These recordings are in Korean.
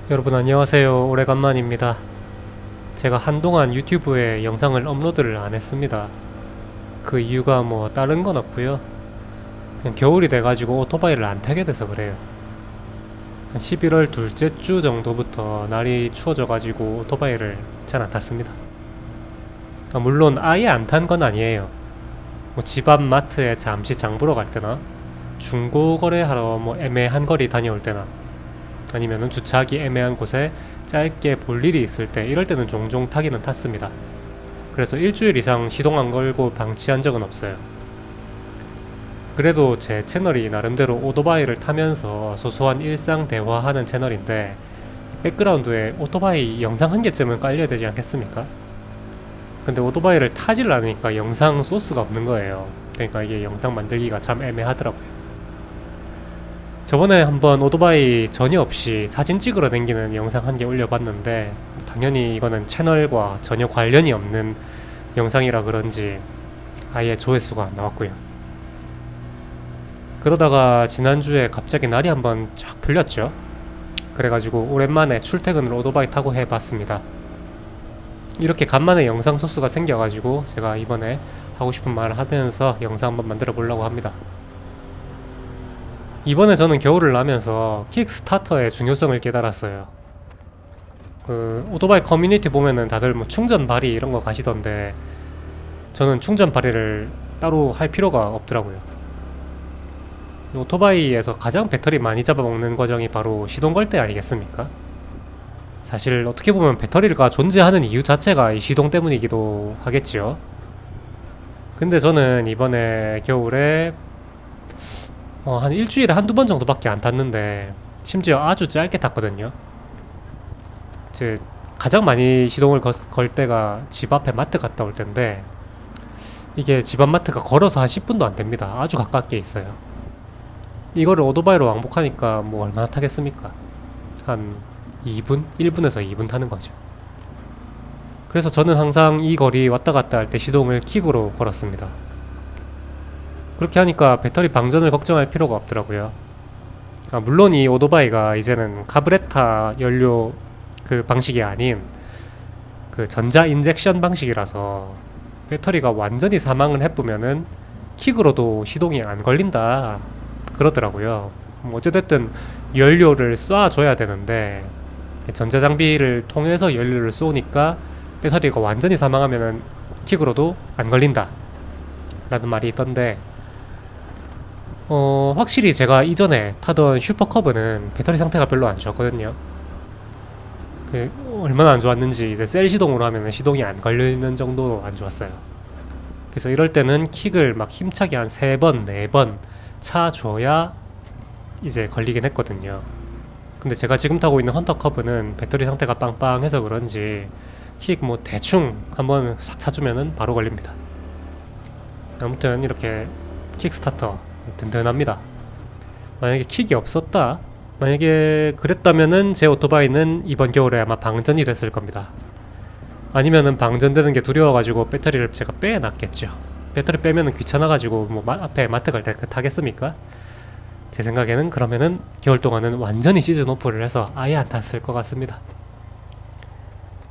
여러분 안녕하세요. 오래간만입니다. 제가 한동안 유튜브에 영상을 업로드를 안 했습니다. 그 이유가 뭐 다른 건 없고요. 그냥 겨울이 돼가지고 오토바이를 안 타게 돼서 그래요. 한 11월 둘째 주 정도부터 날이 추워져가지고 오토바이를 잘 안 탔습니다. 물론 아예 안 탄 건 아니에요. 뭐 집 앞 마트에 잠시 장 보러 갈 때나 중고거래하러 뭐 애매한 거리 다녀올 때나 아니면은 주차하기 애매한 곳에 짧게 볼 일이 있을 때 이럴 때는 종종 타기는 탔습니다. 그래서 일주일 이상 시동 안 걸고 방치한 적은 없어요. 그래도 제 채널이 나름대로 오토바이를 타면서 소소한 일상 대화하는 채널인데 백그라운드에 오토바이 영상 한 개쯤은 깔려야 되지 않겠습니까? 근데 오토바이를 타질 않으니까 영상 소스가 없는 거예요. 그러니까 이게 영상 만들기가 참 애매하더라고요. 저번에 한번 오토바이 전혀 없이 사진 찍으러 다니는 영상 한 개 올려봤는데 당연히 이거는 채널과 전혀 관련이 없는 영상이라 그런지 아예 조회수가 안 나왔고요. 그러다가 지난주에 갑자기 날이 한번 쫙 풀렸죠. 그래가지고 오랜만에 출퇴근을 오토바이 타고 해봤습니다. 이렇게 간만에 영상 소스가 생겨가지고 제가 이번에 하고 싶은 말을 하면서 영상 한번 만들어 보려고 합니다. 이번에 저는 겨울을 나면서 킥스타터의 중요성을 깨달았어요. 그 오토바이 커뮤니티 보면은 다들 뭐 충전 발이 이런 거 가시던데 저는 충전 발이를 따로 할 필요가 없더라고요. 오토바이에서 가장 배터리 많이 잡아먹는 과정이 바로 시동 걸 때 아니겠습니까? 사실 어떻게 보면 배터리가 존재하는 이유 자체가 이 시동 때문이기도 하겠지요. 근데 저는 이번에 겨울에 한 일주일에 한두 번 정도밖에 안 탔는데 심지어 아주 짧게 탔거든요. 이제 가장 많이 시동을 걸 때가 집 앞에 마트 갔다 올 때인데 이게 집 앞 마트가 걸어서 한 10분도 안 됩니다. 아주 가깝게 있어요. 이거를 오토바이로 왕복하니까 뭐 얼마나 타겠습니까? 한 2분? 1분에서 2분 타는 거죠. 그래서 저는 항상 이 거리 왔다 갔다 할 때 시동을 킥으로 걸었습니다. 그렇게 하니까 배터리 방전을 걱정할 필요가 없더라고요. 물론 이 오토바이가 이제는 카브레타 연료 그 방식이 아닌 그 전자 인젝션 방식이라서 배터리가 완전히 사망을 해보면은 킥으로도 시동이 안 걸린다 그러더라고요. 어찌됐든 연료를 쏴줘야 되는데 전자장비를 통해서 연료를 쏘니까 배터리가 완전히 사망하면은 킥으로도 안 걸린다 라는 말이 있던데 확실히 제가 이전에 타던 슈퍼커브는 배터리 상태가 별로 안 좋았거든요. 얼마나 안 좋았는지 이제 셀 시동으로 하면 시동이 안 걸리는 정도로 안 좋았어요. 그래서 이럴 때는 킥을 막 힘차게 한 3번, 4번 차줘야 이제 걸리긴 했거든요. 근데 제가 지금 타고 있는 헌터커브는 배터리 상태가 빵빵해서 그런지 킥 뭐 대충 한번 싹 차주면은 바로 걸립니다. 아무튼 이렇게 킥스타터 든든합니다. 만약에 킥이 없었다, 만약에 그랬다면은 제 오토바이는 이번 겨울에 아마 방전이 됐을 겁니다. 아니면은 방전되는 게 두려워가지고 배터리를 제가 빼놨겠죠. 배터리 빼면은 귀찮아가지고 뭐 앞에 마트 갈 때 타겠습니까? 제 생각에는 그러면은 겨울 동안은 완전히 시즌 오프를 해서 아예 안 탔을 것 같습니다.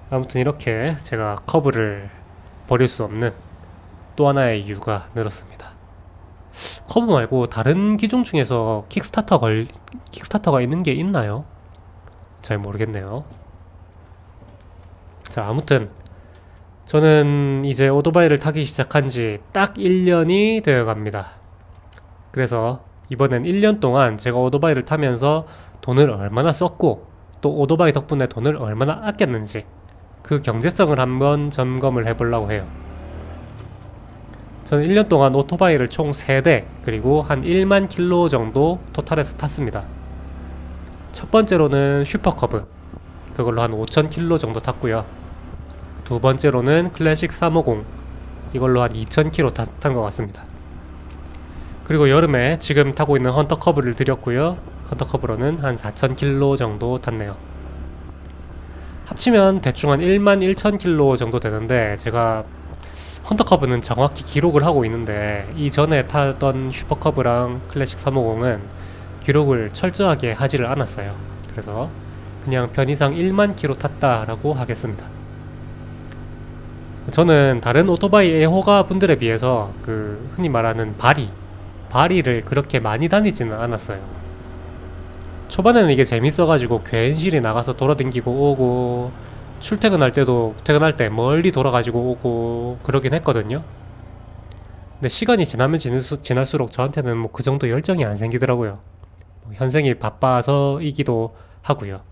아무튼 이렇게 제가 커브를 버릴 수 없는 또 하나의 이유가 늘었습니다. 커브 말고 다른 기종 중에서 킥스타터가 있는 게 있나요? 잘 모르겠네요. 자, 아무튼 저는 이제 오토바이를 타기 시작한 지 딱 1년이 되어 갑니다. 그래서 이번엔 1년 동안 제가 오토바이를 타면서 돈을 얼마나 썼고 또 오토바이 덕분에 돈을 얼마나 아꼈는지 그 경제성을 한번 점검을 해보려고 해요. 저는 1년 동안 오토바이를 총 3대 그리고 한 1만 킬로 정도 토탈해서 탔습니다. 첫 번째로는 슈퍼커브, 그걸로 한 5천 킬로 정도 탔고요. 두 번째로는 클래식 350, 이걸로 한 2천 킬로 탄 것 같습니다. 그리고 여름에 지금 타고 있는 헌터커브를 들였고요. 헌터커브로는 한 4천 킬로 정도 탔네요. 합치면 대충 한 1만 1천 킬로 정도 되는데 제가 헌터커브는 정확히 기록을 하고 있는데 이전에 타던 슈퍼커브랑 클래식 350은 기록을 철저하게 하지를 않았어요. 그래서 그냥 편의상 1만 킬로 탔다라고 하겠습니다. 저는 다른 오토바이 애호가 분들에 비해서 그 흔히 말하는 바리를 그렇게 많이 다니지는 않았어요. 초반에는 이게 재밌어가지고 괜시리 나가서 돌아다니고 오고, 출퇴근할 때도 퇴근할 때 멀리 돌아가지고 오고 그러긴 했거든요. 근데 시간이 지나면 지날수록 저한테는 뭐 그 정도 열정이 안 생기더라고요. 현생이 바빠서이기도 하고요.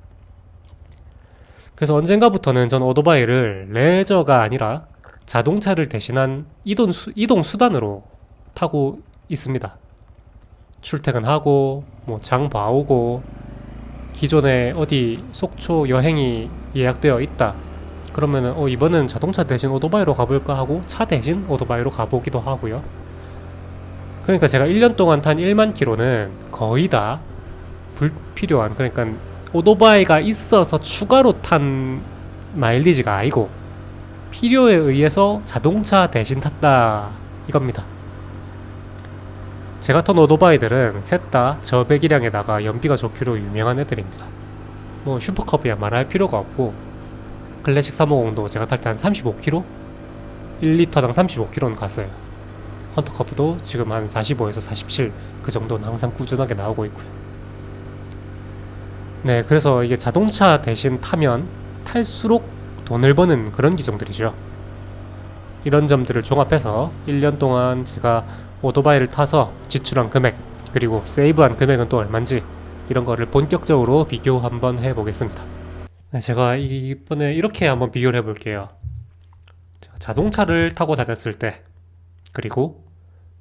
그래서 언젠가부터는 전 오토바이를 레저가 아니라 자동차를 대신한 이동 수단으로 타고 있습니다. 출퇴근하고 뭐 장 봐오고, 기존에 어디 속초 여행이 예약되어 있다 그러면은 이번엔 자동차 대신 오토바이로 가볼까 하고 차 대신 오토바이로 가보기도 하고요. 그러니까 제가 1년 동안 탄 1만 킬로는 거의 다 불필요한, 그러니까 오토바이가 있어서 추가로 탄 마일리지가 아니고 필요에 의해서 자동차 대신 탔다 이겁니다. 제가 탄 오토바이들은 셋 다 저배기량에다가 연비가 좋기로 유명한 애들입니다. 뭐 슈퍼컵이야 말할 필요가 없고, 클래식 350도 제가 탈 때 한 35km? 1리터당 35km는 갔어요. 헌터커프도 지금 한 45에서 47 그 정도는 항상 꾸준하게 나오고 있고요. 네, 그래서 이게 자동차 대신 타면 탈수록 돈을 버는 그런 기종들이죠. 이런 점들을 종합해서 1년 동안 제가 오토바이를 타서 지출한 금액, 그리고 세이브한 금액은 또 얼만지 이런 거를 본격적으로 비교 한번 해보겠습니다. 네, 제가 이번에 이렇게 한번 비교를 해볼게요. 자동차를 타고 다녔을 때, 그리고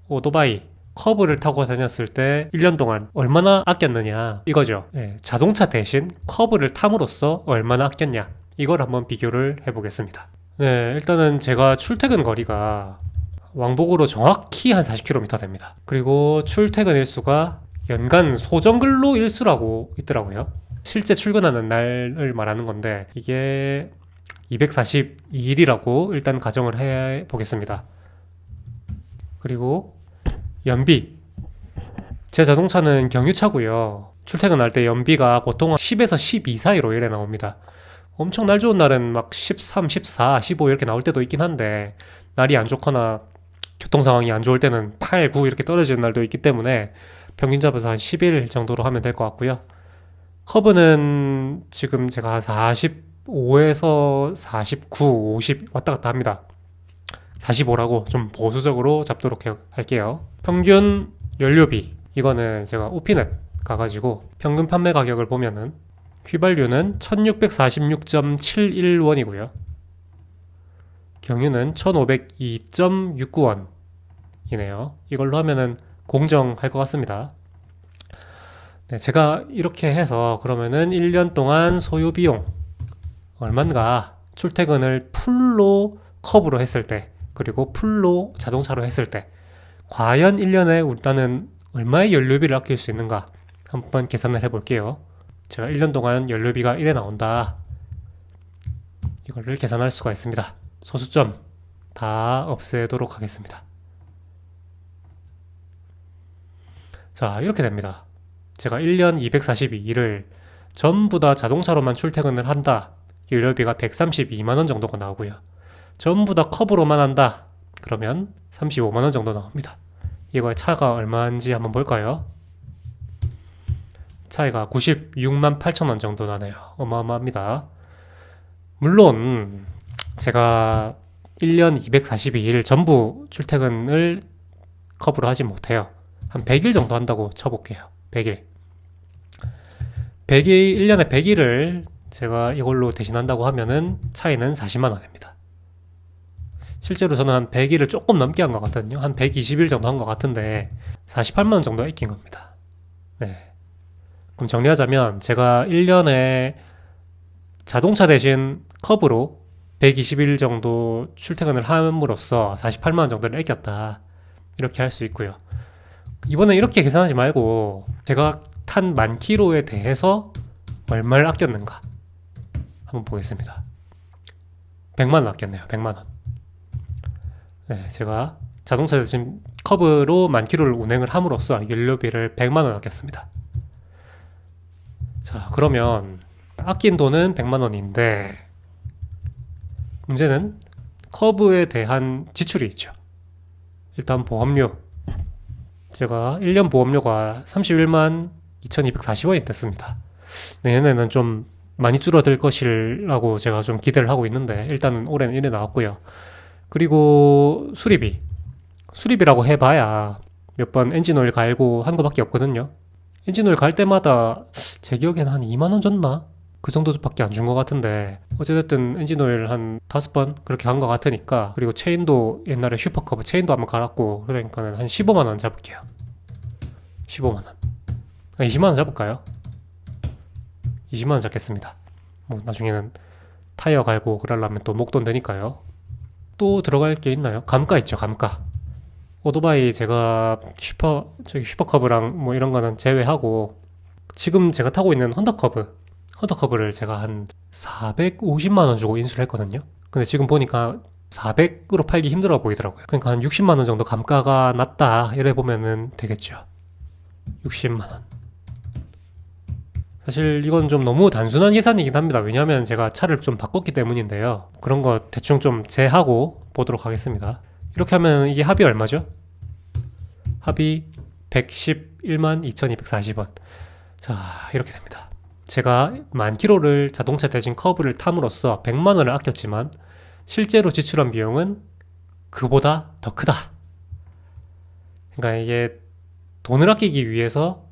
오토바이 커브를 타고 다녔을 때 1년 동안 얼마나 아꼈느냐 이거죠. 네, 자동차 대신 커브를 탐으로써 얼마나 아꼈냐 이걸 한번 비교를 해보겠습니다. 네, 일단은 제가 출퇴근 거리가 왕복으로 정확히 한 40km 됩니다. 그리고 출퇴근 일수가 연간 소정근로 일수라고 있더라고요. 실제 출근하는 날을 말하는 건데 이게 242일이라고 일단 가정을 해 보겠습니다. 그리고 연비, 제 자동차는 경유차고요. 출퇴근할 때 연비가 보통 10에서 12 사이로 이래 나옵니다. 엄청 날 좋은 날은 막 13, 14, 15 이렇게 나올 때도 있긴 한데, 날이 안 좋거나 교통 상황이 안 좋을 때는 8, 9 이렇게 떨어지는 날도 있기 때문에 평균 잡아서 한 11 정도로 하면 될 것 같고요. 커브는 지금 제가 45에서 49, 50 왔다 갔다 합니다. 45라고 좀 보수적으로 잡도록 할게요. 평균 연료비, 이거는 제가 오피넷 가가지고 평균 판매 가격을 보면은 휘발유는 1646.71원이고요. 경유는 1502.69원이네요. 이걸로 하면은 공정할 것 같습니다. 네, 제가 이렇게 해서 그러면은 1년 동안 소요 비용 얼만가, 출퇴근을 풀로 커브로 했을 때, 그리고 풀로 자동차로 했을 때 과연 1년에 나는 얼마의 연료비를 아낄 수 있는가 한번 계산을 해볼게요. 제가 1년 동안 연료비가 이래 나온다, 이거를 계산할 수가 있습니다. 소수점 다 없애도록 하겠습니다. 자, 이렇게 됩니다. 제가 1년 242일을 전부 다 자동차로만 출퇴근을 한다, 연료비가 132만원 정도가 나오고요. 전부 다 커브로만 한다 그러면 35만원 정도 나옵니다. 이거의 차가 얼마인지 한번 볼까요? 차이가 96만 8천원 정도 나네요. 어마어마합니다. 물론 제가 1년 242일 전부 출퇴근을 커브로 하지 못해요. 한 100일 정도 한다고 쳐볼게요. 100일 1년에 100일을 제가 이걸로 대신한다고 하면은 차이는 40만원입니다. 실제로 저는 한 100일을 조금 넘게 한 것 같거든요. 한 120일 정도 한 것 같은데 48만원 정도 아낀 겁니다. 네. 그럼 정리하자면 제가 1년에 자동차 대신 커브로 120일 정도 출퇴근을 함으로써 48만원 정도를 아꼈다, 이렇게 할 수 있고요. 이번엔 이렇게 계산하지 말고 제가 탄 만 킬로에 대해서 얼마를 아꼈는가 한번 보겠습니다. 100만원 아꼈네요. 100만원. 네, 제가 자동차 대신 커브로 만 킬로를 운행을 함으로써 연료비를 100만원 아꼈습니다. 자, 그러면 아낀 돈은 100만원인데 문제는 커브에 대한 지출이 있죠. 일단 보험료, 제가 1년 보험료가 31만 2240원이 됐습니다. 내년에는 좀 많이 줄어들 것이라고 제가 좀 기대를 하고 있는데 일단은 올해는 이래 나왔고요. 그리고 수리비라고 해봐야 몇 번 엔진오일 갈고 한 거밖에 없거든요. 엔진오일 갈 때마다 제 기억에는 한 2만원 줬나? 그 정도밖에 안 준 것 같은데 어쨌든 엔진오일 한 5번 그렇게 간 것 같으니까. 그리고 체인도 옛날에 슈퍼커브 체인도 한번 갈았고 그러니까는 한 15만원 잡을게요. 15만원 20만원 잡을까요? 20만원 잡겠습니다. 뭐 나중에는 타이어 갈고 그러려면 또 목돈 되니까요. 또 들어갈 게 있나요? 감가 있죠. 감가. 오토바이 제가 슈퍼커브랑 뭐 이런 거는 제외하고 지금 제가 타고 있는 헌터커브를 제가 한 450만원 주고 인수를 했거든요. 근데 지금 보니까 400으로 팔기 힘들어 보이더라고요. 그러니까 한 60만원 정도 감가가 났다 이래 보면은 되겠죠. 60만원. 사실 이건 좀 너무 단순한 계산이긴 합니다. 왜냐하면 제가 차를 좀 바꿨기 때문인데요. 그런 거 대충 좀 제하고 보도록 하겠습니다. 이렇게 하면 이게 합이 얼마죠? 합이 111만 2240원. 자, 이렇게 됩니다. 제가 10,000km를 자동차 대신 커브를 탐으로써 100만원을 아꼈지만 실제로 지출한 비용은 그보다 더 크다. 그러니까 이게 돈을 아끼기 위해서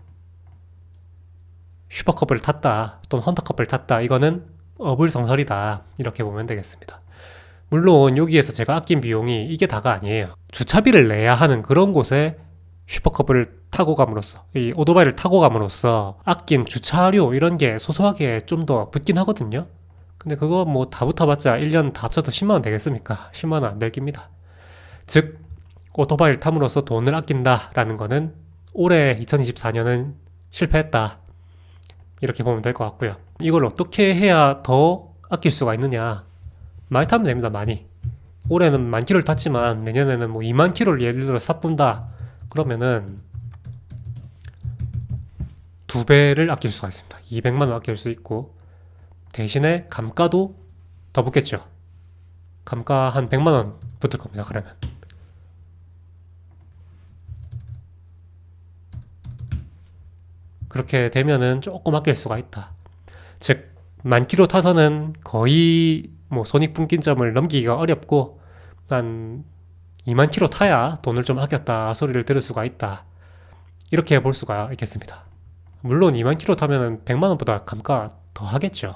슈퍼커브를 탔다 또는 헌터커브를 탔다, 이거는 어불성설이다, 이렇게 보면 되겠습니다. 물론 여기에서 제가 아낀 비용이 이게 다가 아니에요. 주차비를 내야 하는 그런 곳에 슈퍼커브를 타고 감으로써, 이 오토바이를 타고 감으로써 아낀 주차료 이런 게 소소하게 좀 더 붙긴 하거든요. 근데 그거 뭐 다 붙어봤자 1년 다 합쳐도 10만원 되겠습니까? 10만원 안 될 깁니다. 즉 오토바이를 탐으로써 돈을 아낀다 라는 거는 올해 2024년은 실패했다, 이렇게 보면 될 것 같고요. 이걸 어떻게 해야 더 아낄 수가 있느냐? 많이 타면 됩니다. 많이. 올해는 10,000km를 탔지만 내년에는 뭐 20,000km를 예를 들어 삽분다 그러면은 2배를 아낄 수가 있습니다. 200만원 아낄 수 있고 대신에 감가도 더 붙겠죠. 감가 한 100만원 붙을 겁니다. 그러면 그렇게 되면은 조금 아낄 수가 있다. 즉 10,000km 타서는 거의 뭐 손익분기점을 넘기기가 어렵고 한 20,000km 타야 돈을 좀 아꼈다 소리를 들을 수가 있다, 이렇게 볼 수가 있겠습니다. 물론 20,000km 타면은 100만원보다 감가 더 하겠죠.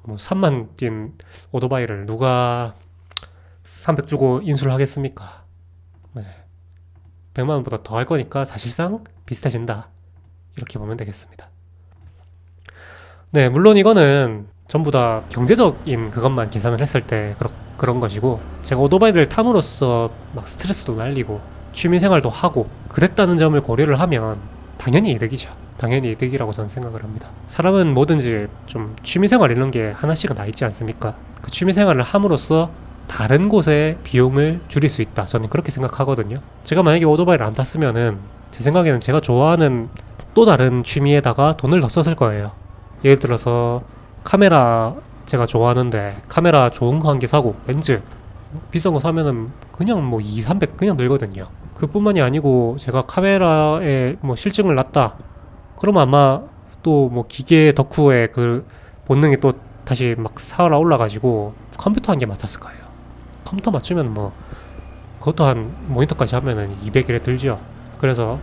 뭐 3만 뛴 오토바이를 누가 300 주고 인수를 하겠습니까? 네. 100만원보다 더 할 거니까 사실상 비슷해진다, 이렇게 보면 되겠습니다. 네, 물론 이거는 전부 다 경제적인 그것만 계산을 했을 때 그런 것이고, 제가 오토바이를 탐으로써 막 스트레스도 날리고 취미생활도 하고 그랬다는 점을 고려를 하면 당연히 이득이죠. 당연히 이득이라고 저는 생각을 합니다. 사람은 뭐든지 좀 취미생활 이런 게 하나씩은 다 있지 않습니까? 그 취미생활을 함으로써 다른 곳에 비용을 줄일 수 있다, 저는 그렇게 생각하거든요. 제가 만약에 오토바이를 안 탔으면은 제 생각에는 제가 좋아하는 또 다른 취미에다가 돈을 더 썼을 거예요. 예를 들어서 카메라, 제가 좋아하는데 카메라 좋은 거 한 개 사고 렌즈 비싼 거 사면은 그냥 뭐 200-300 그냥 들거든요. 그뿐만이 아니고 제가 카메라에 뭐 실증을 났다 그러면 아마 또 뭐 기계 덕후의 그 본능이 또 다시 막 살아 올라가지고 컴퓨터 한 개 맞췄을 거예요. 컴퓨터 맞추면 뭐 그것도 한 모니터까지 하면은 200이래 들죠. 그래서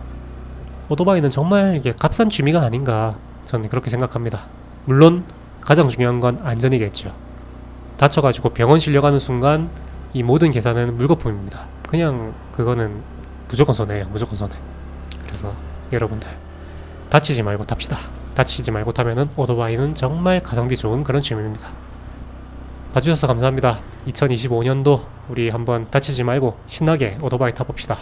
오토바이는 정말 이게 값싼 취미가 아닌가, 저는 그렇게 생각합니다. 물론 가장 중요한 건 안전이겠죠. 다쳐가지고 병원 실려가는 순간 이 모든 계산은 물거품입니다. 그냥 그거는 무조건 손해예요. 무조건 손해. 그래서 여러분들 다치지 말고 탑시다. 다치지 말고 타면은 오토바이는 정말 가성비 좋은 그런 취미입니다. 봐주셔서 감사합니다. 2025년도 우리 한번 다치지 말고 신나게 오토바이 타봅시다.